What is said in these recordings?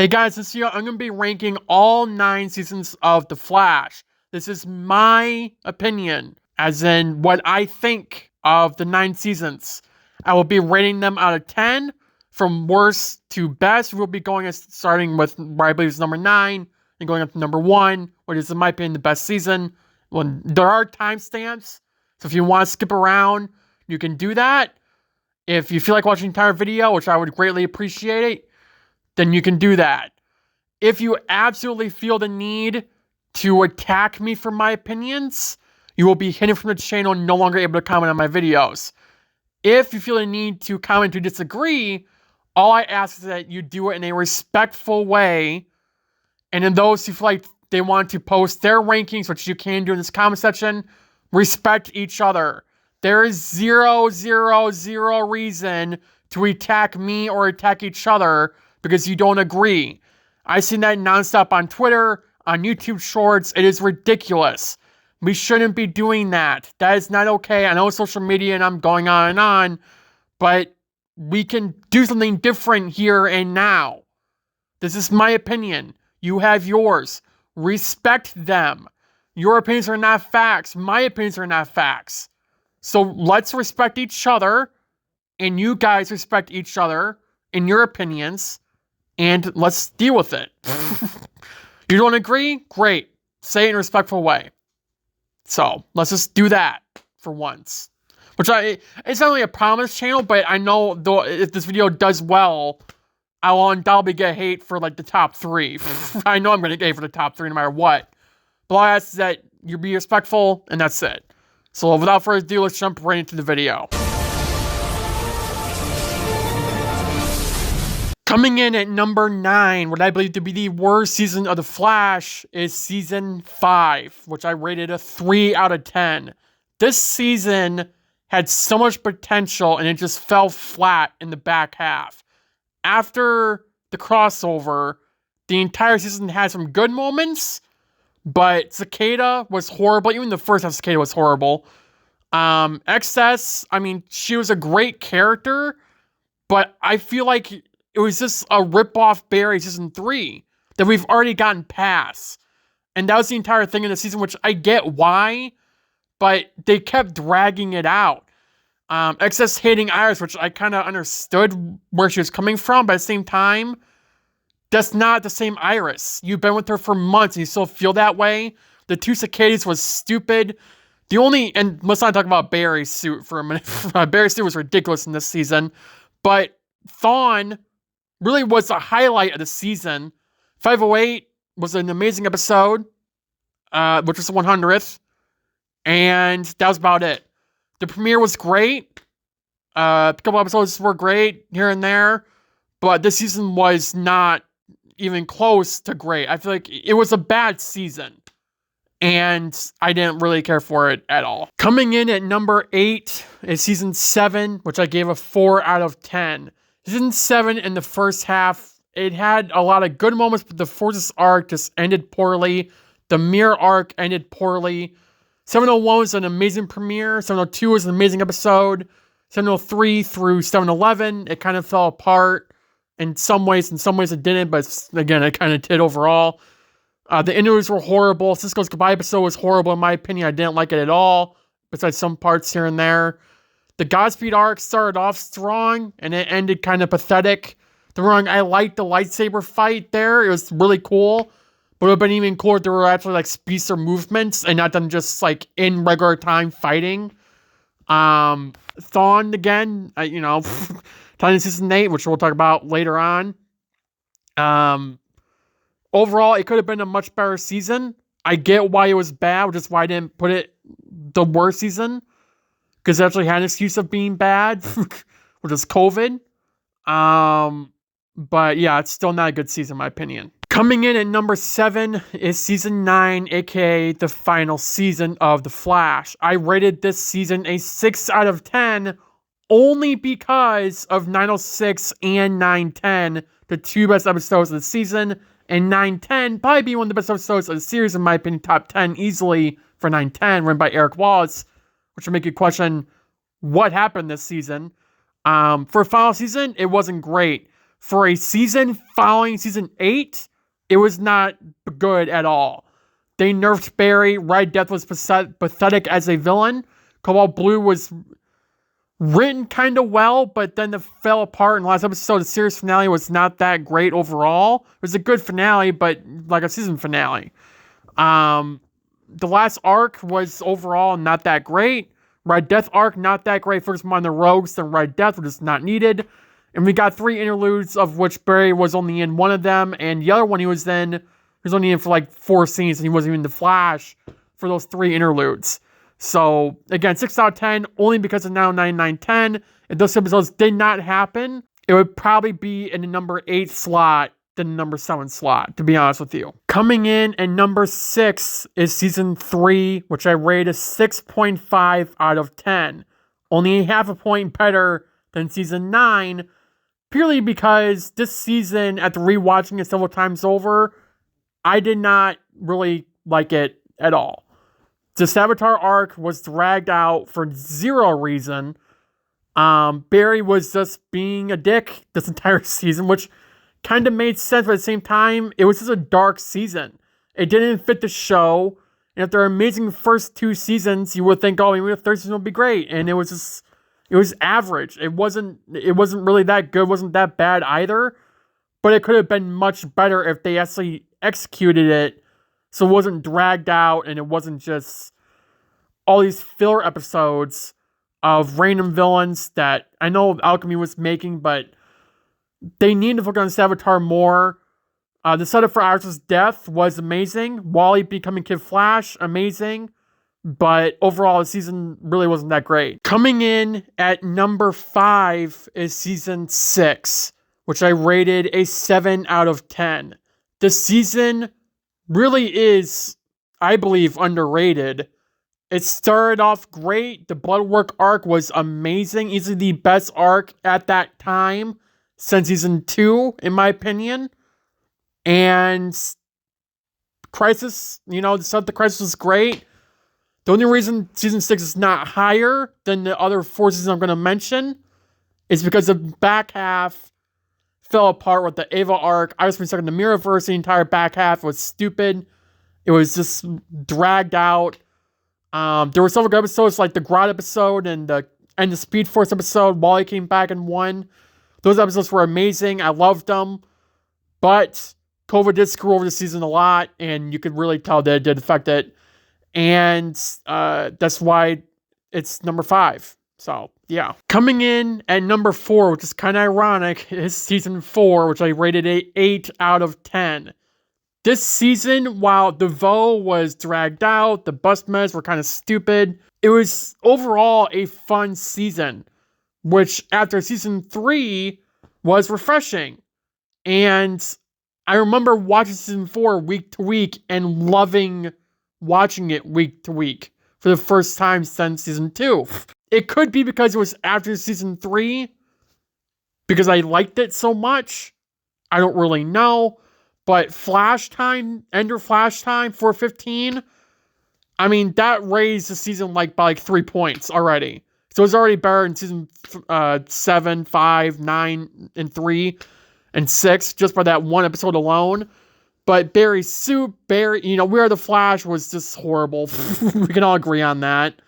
Hey guys, this year I'm going to be ranking all 9 seasons of The Flash. This is my opinion, as in what I think of the 9 seasons. I will be rating them out of 10, from worst to best. We'll be starting with what I believe is number 9, and going up to number 1, which is in my opinion the best season. Well, there are timestamps, so if you want to skip around, you can do that. If you feel like watching the entire video, which I would greatly appreciate, then you can do that. If you absolutely feel the need to attack me for my opinions, you will be hidden from the channel and no longer able to comment on my videos. If you feel the need to comment to disagree, all I ask is that you do it in a respectful way. And in those who feel like they want to post their rankings, which you can do in this comment section, respect each other. There is zero reason to attack me or attack each other because you don't agree. I've seen that nonstop on Twitter, on YouTube Shorts. It is ridiculous. We shouldn't be doing that. That is not okay. I know it's social media and I'm going on and on, but we can do something different here and now. This is my opinion. You have yours. Respect them. Your opinions are not facts. My opinions are not facts. So let's respect each other, and you guys respect each other in your opinions, and let's deal with it. You don't agree? Great. Say it in a respectful way. So let's just do that for once. It's not really a promise channel, but I know though if this video does well, I will undoubtedly get hate for like the top 3. I know I'm going to get hate for the top 3 no matter what. But all I ask is that you be respectful, and that's it. So without further ado, let's jump right into the video. Coming in at number 9, what I believe to be the worst season of The Flash is Season 5, which I rated a 3 out of 10. This season had so much potential, and it just fell flat in the back half. After the crossover, the entire season had some good moments, but Cicada was horrible. Even the first half of Cicada was horrible. Excess, I mean, she was a great character, but I feel like it was just a rip-off Barry Season 3 that we've already gotten past. And that was the entire thing in the season, which I get why, but they kept dragging it out. Excess hating Iris, which I kind of understood where she was coming from, but at the same time, that's not the same Iris. You've been with her for months and you still feel that way. The 2 cicadas was stupid. And let's not talk about Barry's suit for a minute. Barry's suit was ridiculous in this season, but Thawne really was the highlight of the season. 508 was an amazing episode, which was the 100th, and that was about it. The premiere was great. A couple episodes were great here and there, but this season was not even close to great. I feel like it was a bad season, and I didn't really care for it at all. Coming in at number 8 is Season 7, which I gave a 4 out of 10. Season 7 in the first half, it had a lot of good moments, but the Fortress arc just ended poorly. The Mirror arc ended poorly. 701 was an amazing premiere. 702 was an amazing episode. 703 through 711, it kind of fell apart in some ways. In some ways it didn't, but again, it kind of did overall. The interviews were horrible. Cisco's goodbye episode was horrible in my opinion. I didn't like it at all, besides some parts here and there. The Godspeed arc started off strong, and it ended kind of pathetic. I liked the lightsaber fight there. It was really cool. But it would have been even cooler if there were actually like speedster movements and not them just like in regular time fighting. Thawne again, Thawne in Season 8, which we'll talk about later on. Overall, it could have been a much better season. I get why it was bad, which is why I didn't put it the worst season. Because it actually had an excuse of being bad, which is COVID. But yeah, it's still not a good season in my opinion. Coming in at number 7 is Season 9, aka the final season of The Flash. I rated this season a 6 out of 10 only because of 906 and 910, the 2 best episodes of the season, and 910 probably being one of the best episodes of the series, in my opinion, top 10 easily for 910, written by Eric Wallace, which will make you question what happened this season. For final season, it wasn't great. for a season following season 8, it was not good at all. They nerfed Barry. Red Death was pathetic as a villain. Cobalt Blue was written kind of well, but then it fell apart in the last episode. The series finale was not that great overall. It was a good finale, but like a season finale. The last arc was overall not that great. Red Death arc, not that great. First one on the Rogues, then Red Death, which is not needed. And we got 3 interludes, of which Barry was only in one of them, and the other one he was only in for like 4 scenes, and he wasn't even in the Flash for those 3 interludes. So, again, 6 out of 10, only because of now 9910. If those episodes did not happen, it would probably be in the number 8 slot than the number 7 slot, to be honest with you. Coming in at number 6 is season 3, which I rate a 6.5 out of 10. Only a half a point better than season 9, purely because this season, after rewatching it several times over, I did not really like it at all. The Savitar arc was dragged out for 0 reason. Barry was just being a dick this entire season, which kind of made sense, but at the same time, it was just a dark season. It didn't fit the show, and after amazing first 2 seasons, you would think, oh, maybe the third season will be great, and it was average. It wasn't really that good, wasn't that bad either, but it could have been much better if they actually executed it, so it wasn't dragged out, and it wasn't just all these filler episodes of random villains that I know Alchemy was making, but they need to focus on Savitar more. The setup for Iris' death was amazing. Wally becoming Kid Flash, amazing. But overall, the season really wasn't that great. Coming in at number 5 is season 6, which I rated a 7 out of 10. The season really is, I believe, underrated. It started off great. The Bloodwork arc was amazing. Easily the best arc at that time since season 2, in my opinion. And Crisis, the stuff the Crisis was great. The only reason season 6 is not higher than the other 4 seasons I'm going to mention is because the back half fell apart with the Ava arc. I was stuck in the Mirrorverse. The entire back half was stupid. It was just dragged out. There were several good episodes like the Grodd episode and the Speed Force episode. Wally came back and won. Those episodes were amazing. I loved them. But COVID did screw over the season a lot, and you could really tell that it did affect it. And that's why it's number 5. So, yeah. Coming in at number 4, which is kind of ironic, is season 4, which I rated a 8 out of 10. This season, while DeVoe was dragged out, the bus meds were kind of stupid, it was overall a fun season, which after season 3 was refreshing. And I remember watching season 4 week to week and loving watching it week to week for the first time since season 2. It could be because it was after season 3, because I liked it so much. I don't really know. But Flash Time, Ender Flash Time 415, I mean, that raised the season by 3 points already. So it was already better in season 7, 5, 9, and 3, and 6, just by that one episode alone. But Barry's suit, We Are the Flash was just horrible. We can all agree on that.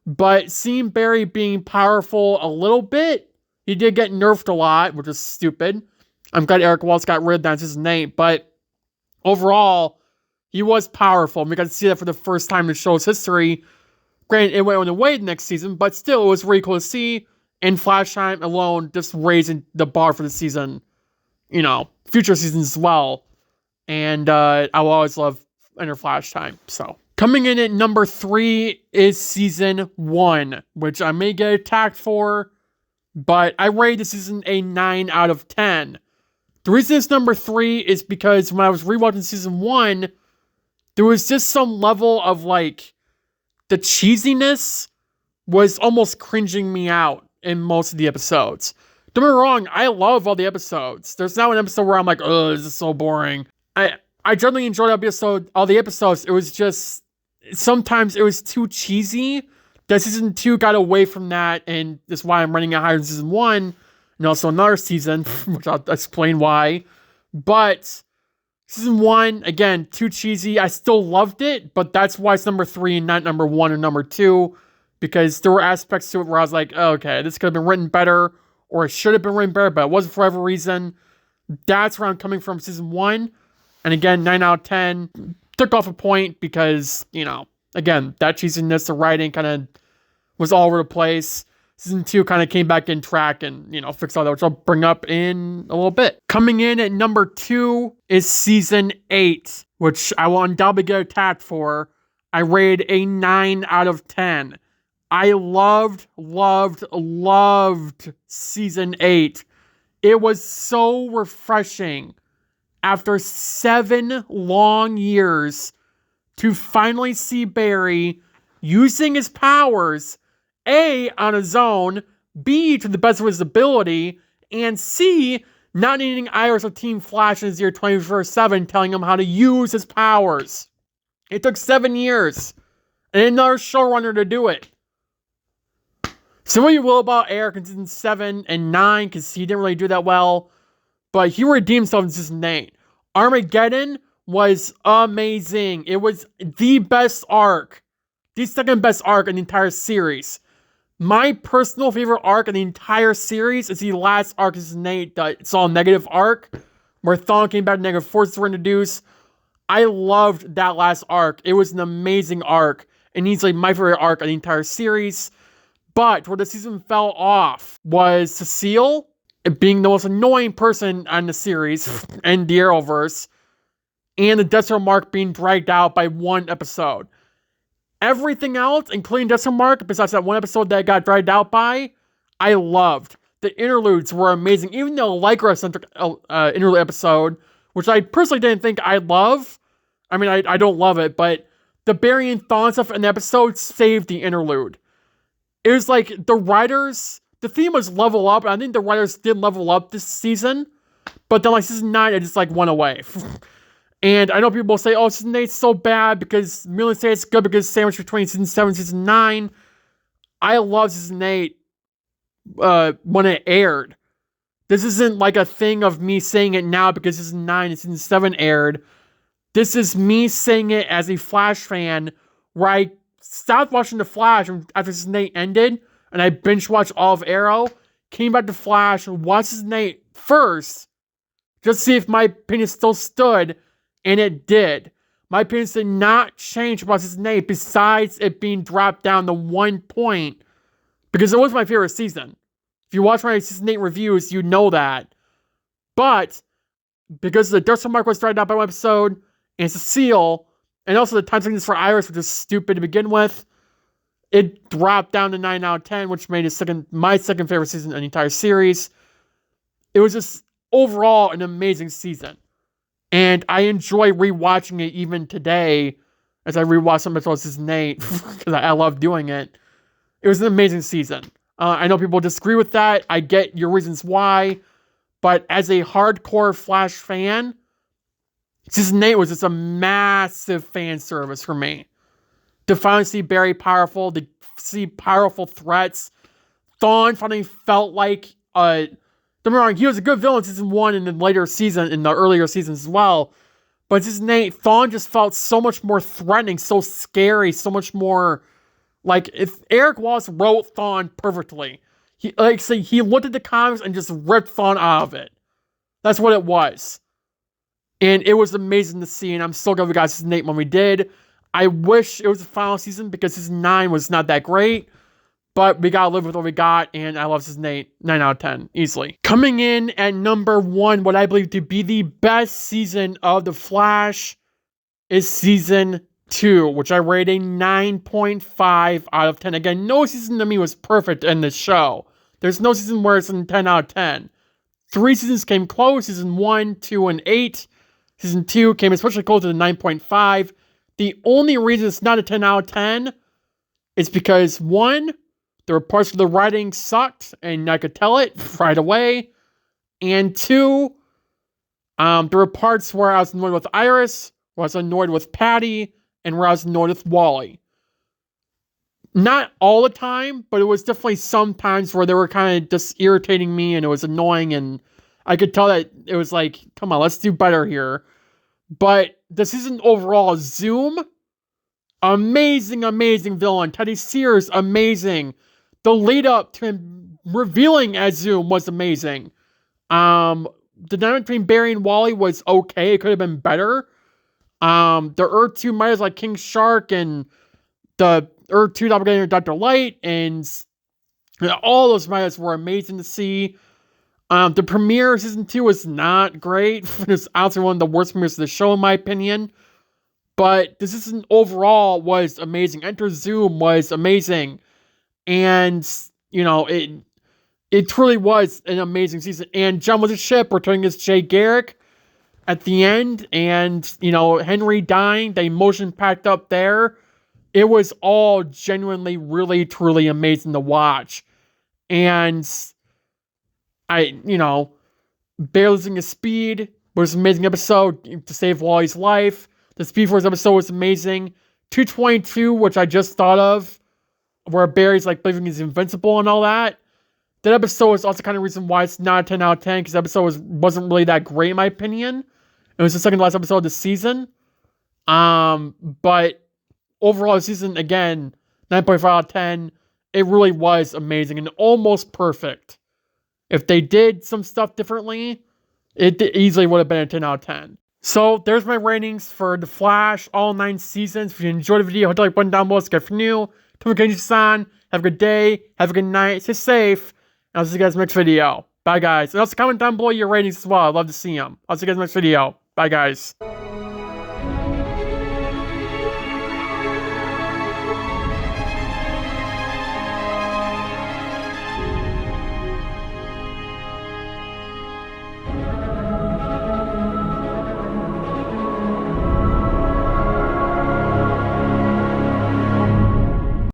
But seeing Barry being powerful a little bit, he did get nerfed a lot, which is stupid. I'm glad Eric Waltz got rid of that in season 8, but overall, he was powerful. We got to see that for the first time in the show's history. Granted, it went away the next season, but still, it was really cool to see. And Flash Time alone, just raising the bar for the season. Future seasons as well. And I will always love Enter Flash Time. So, coming in at number 3 is season 1, which I may get attacked for, but I rated the season a 9 out of 10. The reason it's number 3 is because when I was rewatching season 1, there was just some level of the cheesiness was almost cringing me out in most of the episodes. Don't get me wrong, I love all the episodes. There's not an episode where I'm like, oh, this is so boring. I generally enjoyed all the episodes. It was just, sometimes it was too cheesy. That season 2 got away from that, and that's why I'm running it higher than season 1. and also another season, which I'll explain why. But season 1, again, too cheesy. I still loved it, but that's why it's number 3 and not number 1 or number 2, because there were aspects to it where I was like, oh, okay, this could have been written better, or it should have been written better, but it wasn't for whatever reason. That's where I'm coming from season 1. And again, 9 out of 10. Took off a point because, again, that cheesiness, the writing kind of was all over the place. Season 2 kind of came back in track and, fixed all that, which I'll bring up in a little bit. Coming in at number 2 is season 8, which I will undoubtedly get attacked for. I rated a 9 out of 10. I loved season 8. It was so refreshing after 7 long years to finally see Barry using his powers, A, on his own, B, to the best of his ability, and C, not needing Iris or Team Flash in his year 24/7 telling him how to use his powers. It took 7 years and another showrunner to do it. So what you will about Eric in season 7 and 9, because he didn't really do that well, but he redeemed himself in season 8. Armageddon was amazing. It was the best arc. The second best arc in the entire series. My personal favorite arc in the entire series is the last arc of season 8. It's all negative arc, where Thawne came back, negative forces were introduced. I loved that last arc. It was an amazing arc, and easily my favorite arc in the entire series. But where the season fell off was Cecile being the most annoying person on the series and the Arrowverse, and the Deathstroke Mark being dragged out by one episode. Everything else, including Deathstroke Mark, besides that one episode that got dragged out by, I loved. The interludes were amazing. Even the Lycra-centric interlude episode, which I personally didn't think I'd love. I mean, I don't love it, but the Barry and Thawne stuff in the episode saved the interlude. It was like the theme was level up, and I think the writers did level up this season, but then season 9, it just went away. And I know people say, oh, season 8's so bad because millions say it's good because it's sandwiched between season 7 and season 9. I love season 8 when it aired. This isn't a thing of me saying it now because season 9 and season 7 aired. This is me saying it as a Flash fan, where I stopped watching The Flash after season 8 ended, and I binge-watched all of Arrow, came back to Flash, and watched season 8 first, just to see if my opinion still stood, and it did. My opinions did not change about season 8, besides it being dropped down to 1 point, because it was my favorite season. If you watch my season 8 reviews, you know that. But, because the Deathstroke Mark was dragged out by one episode, and Cecile, and also the time sickness for Iris, which was stupid to begin with, it dropped down to 9 out of 10, which made it my second favorite season in the entire series. It was just overall an amazing season. And I enjoy rewatching it even today as I rewatch some episodes of season 8 because I love doing it. It was an amazing season. I know people disagree with that. I get your reasons why. But as a hardcore Flash fan, season 8 was just a massive fan service for me. To finally see Barry powerful, to see powerful threats. Thawne finally felt like, don't get me wrong, he was a good villain in season 1 and in the earlier seasons as well. But in season 8, Thawne just felt so much more threatening, so scary, so much more if Eric Wallace wrote Thawne perfectly. He looked at the comics and just ripped Thawne out of it. That's what it was. And it was amazing to see, and I'm so glad we got season 8 when we did. I wish it was the final season because season 9 was not that great, but we gotta live with what we got, and I love season 8, 9 out of 10, easily. Coming in at number 1, what I believe to be the best season of The Flash is season 2, which I rate a 9.5 out of 10. Again, no season to me was perfect in this show. There's no season where it's in 10 out of 10. 3 seasons came close, season 1, 2, and 8. Season 2 came especially close to the 9.5. The only reason it's not a 10 out of 10 is because, 1, there were parts of the writing sucked, and I could tell it right away. And 2, there were parts where I was annoyed with Iris, where I was annoyed with Patty, and where I was annoyed with Wally. Not all the time, but it was definitely some times where they were kind of just irritating me and it was annoying, and I could tell that it was like, come on, let's do better here. But the season overall, Zoom, amazing, amazing villain. Teddy Sears, amazing. The lead up to him revealing as Zoom was amazing. The dynamic between Barry and Wally was okay. It could have been better. The Earth 2 Myers like King Shark and the Earth 2 Doppelganger Dr. Light and all those Myers were amazing to see. The premiere of season 2 was not great. It was honestly one of the worst premieres of the show, in my opinion. But the season overall was amazing. Enter Zoom was amazing. And, you know, it truly was an amazing season. And John was a ship returning as Jay Garrick at the end. And, you know, Henry dying, the emotion packed up there. It was all genuinely, really, truly amazing to watch. And Bear losing his speed was an amazing episode to save Wally's life. The Speed Force episode was amazing. 222, which I just thought of, where Barry's like believing he's invincible and all that. That episode was also kind of the reason why it's not a 10 out of 10, because the episode wasn't really that great in my opinion. It was the second to last episode of the season. But overall the season, again, 9.5 out of 10. It really was amazing and almost perfect. If they did some stuff differently, it easily would have been a 10 out of 10. So, there's my ratings for The Flash, all 9 seasons. If you enjoyed the video, hit the like button down below. Subscribe for new. Tell me San. Have a good day. Have a good night. Stay safe. And I'll see you guys in the next video. Bye, guys. And also comment down below your ratings as well. I'd love to see them. I'll see you guys in the next video. Bye, guys.